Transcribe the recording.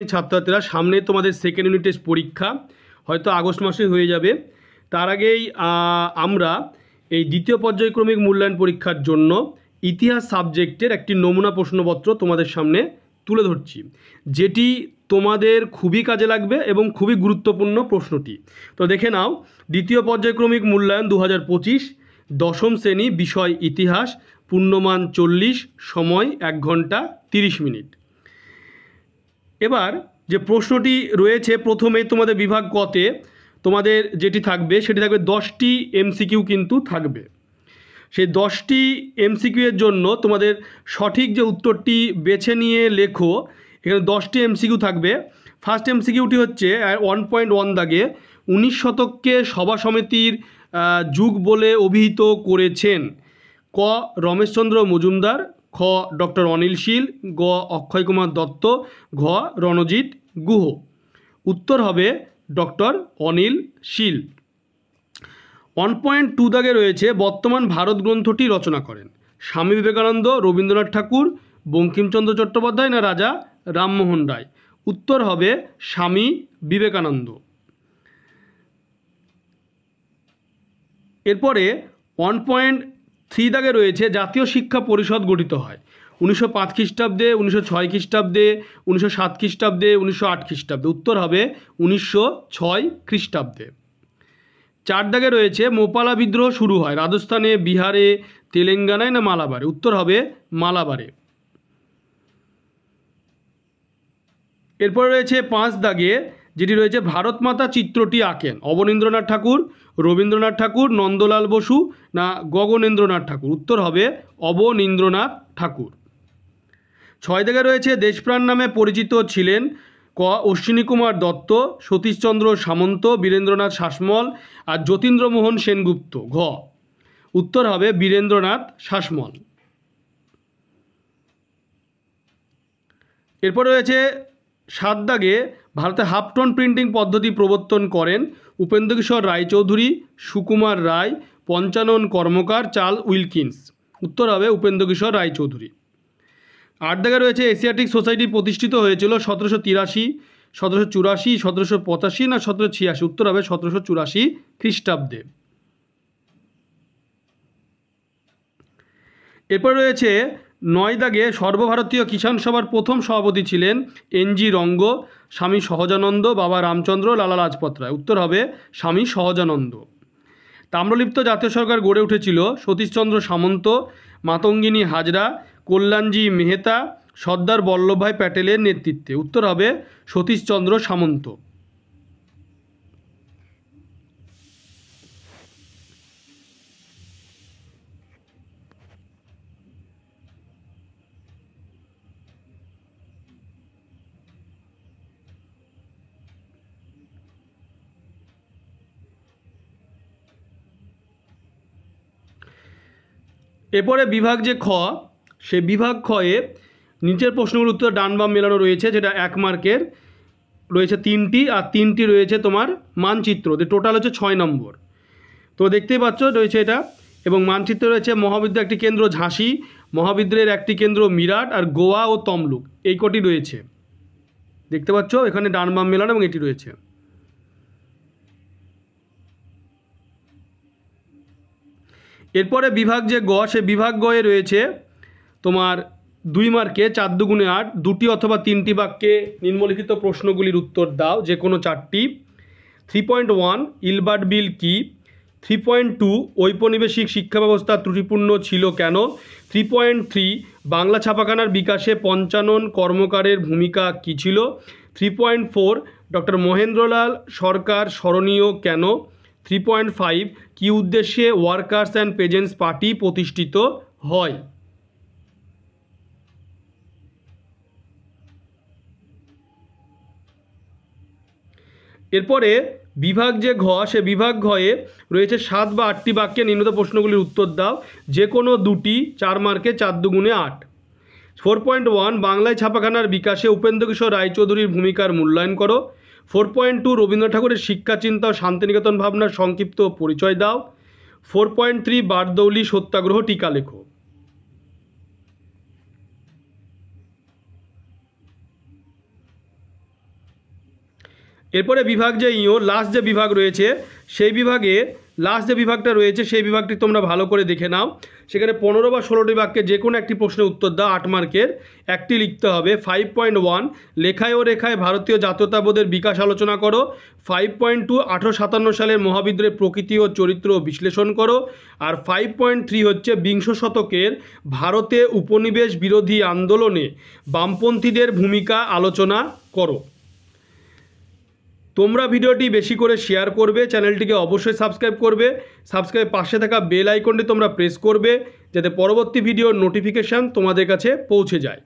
ছাত্রছাত্রীরা, সামনে তোমাদের সেকেন্ড ইউনিট টেস্ট পরীক্ষা, হয়তো আগস্ট মাসে হয়ে যাবে। তার আগেই আমরা এই দ্বিতীয় পর্যায়ক্রমিক মূল্যায়ন পরীক্ষার জন্য ইতিহাস সাবজেক্টের একটি নমুনা প্রশ্নপত্র তোমাদের সামনে তুলে ধরছি, যেটি তোমাদের খুবই কাজে লাগবে এবং খুবই গুরুত্বপূর্ণ প্রশ্নটি। তো দেখে নাও, দ্বিতীয় পর্যায়ক্রমিক মূল্যায়ন 2025, দশম শ্রেণী, বিষয় ইতিহাস, পূর্ণমান 40, সময় 1 ঘন্টা 30 মিনিট। এবার যে প্রশ্নটি রয়েছে, প্রথমেই তোমাদের বিভাগ কতে তোমাদের যেটি থাকবে সেটি থাকবে 10টি এমসিকিউ কিন্তু থাকবে। সেই 10টি এমসিকিউ এর জন্য তোমাদের সঠিক যে উত্তরটি বেছে নিয়ে লেখো। এখানে 10টি এমসিকিউ থাকবে। ফার্স্ট এমসিকিউটি হচ্ছে 1.1 দাগে 19 শতককে সভা সমিতির যুগ বলে অভিহিত করেছেন ক রমেশচন্দ্র মজুমদার, খ ডক্টর অনিল শীল, গ অক্ষয় কুমার দত্ত, ঘ রণজিৎ গুহ। উত্তর হবে ডক্টর অনিল শীল। 1.2 দাগে রয়েছে বর্তমান ভারত গ্রন্থটি রচনা করেন স্বামী বিবেকানন্দ, রবীন্দ্রনাথ ঠাকুর, বঙ্কিমচন্দ্র চট্টোপাধ্যায় না রাজা রামমোহন রায়। উত্তর হবে স্বামী বিবেকানন্দ। এরপরে 1.3 দাগে রয়েছে জাতীয় শিক্ষা পরিষদ গঠিত হয় 1905 খ্রিস্টাব্দে, 1906 খ্রিস্টাব্দে, 1907 খ্রিস্টাব্দে, 1908 খ্রিস্টাব্দে। উত্তর হবে 1906 খ্রিস্টাব্দে। 4 দাগে রয়েছে মোপালা বিদ্রোহ শুরু হয় রাজস্থানে, বিহারে, তেলেঙ্গানায় না মালাবারে। উত্তর হবে মালাবারে। এরপরে রয়েছে 5 দাগে, যেটি রয়েছে ভারত মাতা চিত্রটি আঁকেন অবনীন্দ্রনাথ ঠাকুর, রবীন্দ্রনাথ ঠাকুর, নন্দলাল বসু না গগনেন্দ্রনাথ ঠাকুর। উত্তর হবে অবনীন্দ্রনাথ ঠাকুর। 6 দাগে রয়েছে দেশপ্রাণ নামে পরিচিত ছিলেন ক অশ্বিনী কুমার দত্ত, সতীশচন্দ্র সামন্ত, বীরেন্দ্রনাথ শাসমল আর যতীন্দ্রমোহন সেনগুপ্ত। ঘ উত্তর হবে বীরেন্দ্রনাথ শাসমল। এরপর রয়েছে 7 দাগে ভারতে হাফ টোন প্রিন্টিং পদ্ধতি প্রবর্তন করেন উপেন্দ্রকিশোর রায়চৌধুরী, সুকুমার রায়, পঞ্চানন কর্মকার, চার্লস উইলকিন্স। উত্তর হবে উপেন্দ্রকিশোর রায়চৌধুরী। 8 দাগে রয়েছে এশিয়াটিক সোসাইটি প্রতিষ্ঠিত হয়েছিল 1783, 1784, 1785 না 1786। উত্তর হবে 1784 খ্রিস্টাব্দে। এরপর রয়েছে 9 দাগে সর্বভারতীয় কিষাণ সভার প্রথম সভাপতি ছিলেন এনজি রঙ্গ, স্বামী সহজানন্দ, বাবা রামচন্দ্র, লালা লাজপত রায়। উত্তর হবে স্বামী সহজানন্দ। তাম্রলিপ্ত জাতীয় সরকার গড়ে উঠেছিল সতীশচন্দ্র সামন্ত, মাতঙ্গিনী হাজরা, কল্যাণজি মেহতা, সর্দার বল্লভভাই প্যাটেলের নেতৃত্বে। উত্তর হবে সতীশচন্দ্র সামন্ত। এরপরে বিভাগ যে খ, সে বিভাগ খয়ে নিচের প্রশ্নগুলোর উত্তর ডান বাম মেলানো রয়েছে, যেটা 1 মার্কের রয়েছে 3টি, আর 3টি রয়েছে তোমার মানচিত্র। টোটাল হচ্ছে 6 নম্বর। তো দেখতেই পাচ্ছ রয়েছে এটা, এবং মানচিত্রে রয়েছে মহাবিদ্যার একটি কেন্দ্র ঝাঁসি, মহাবিদ্যালয়ের একটি কেন্দ্র মিরাট, আর গোয়া ও তমলুক, এই কটি রয়েছে। দেখতে পাচ্ছ এখানে ডান বাম মেলানো এবং এটি রয়েছে। এরপরে বিভাগ যে গ, সে বিভাগ গয়ে রয়েছে তোমার 2 মার্কে 4 দুগুণে 8, 2টি অথবা 3টি বাক্যে নিম্নলিখিত প্রশ্নগুলির উত্তর দাও, যে কোনো 4টি। 3.1 ইলবার্ট বিল কি? 3.2 ঔপনিবেশিক শিক্ষা ব্যবস্থা ত্রুটিপূর্ণ ছিল কেন? 3.3 বাংলা ছাপাখানার বিকাশে পঞ্চানন কর্মকারের ভূমিকা কী ছিল? 3.4 ডক্টর মহেন্দ্রলাল সরকার স্মরণীয় কেন? 3.5 কী উদ্দেশ্যে ওয়ার্কার্স অ্যান্ড পেজেন্টস পার্টি প্রতিষ্ঠিত হয়? এরপরে বিভাগ যে ঘ, সে বিভাগ ঘয়ে রয়েছে 7 বা 8টি বাক্যে নিম্নত প্রশ্নগুলির উত্তর দাও, যে কোনো 2টি, 4 মার্কে 4 দুগুণে 8। 4.1 বাংলায় ছাপাখানার বিকাশে উপেন্দ্রকিশোর রায়চৌধুরীর ভূমিকার মূল্যায়ন করো। 4.2 রবীন্দ্রনাথ ঠাকুরের শিক্ষাচিন্তা ও শান্তিনিকেতন ভাবনার সংক্ষিপ্ত পরিচয় দাও। 4.3 বারদৌলি সত্যাগ্রহ টিকা লেখো। এরপরে বিভাগ যে লাস্ট যে বিভাগ রয়েছে সেই বিভাগে লাস্ট যে বিভাগটা রয়েছে সেই বিভাগটি তোমরা ভালো করে দেখে নাও। সেখানে 15 বা 16টি বাক্যে যে কোনো একটি প্রশ্নের উত্তর দাও, 8 মার্কের একটি লিখতে হবে। 5.1 লেখায় ও রেখায় ভারতীয় জাতীয়তাবোধের বিকাশ আলোচনা করো। 5.2 1857 সালের মহাবিদ্রোহের প্রকৃতি ও চরিত্র বিশ্লেষণ করো। আর 5.3 হচ্ছে বিংশ শতকের ভারতে উপনিবেশ বিরোধী আন্দোলনে বামপন্থীদের ভূমিকা আলোচনা করো। তোমরা ভিডিওটি বেশি করে শেয়ার করবে, চ্যানেলটিকে অবশ্যই সাবস্ক্রাইব করবে, সাবস্ক্রাইব পাশে থাকা বেল আইকনটি তোমরা প্রেস করবে যাতে পরবর্তী ভিডিওর নোটিফিকেশান তোমাদের কাছে পৌঁছে যায়।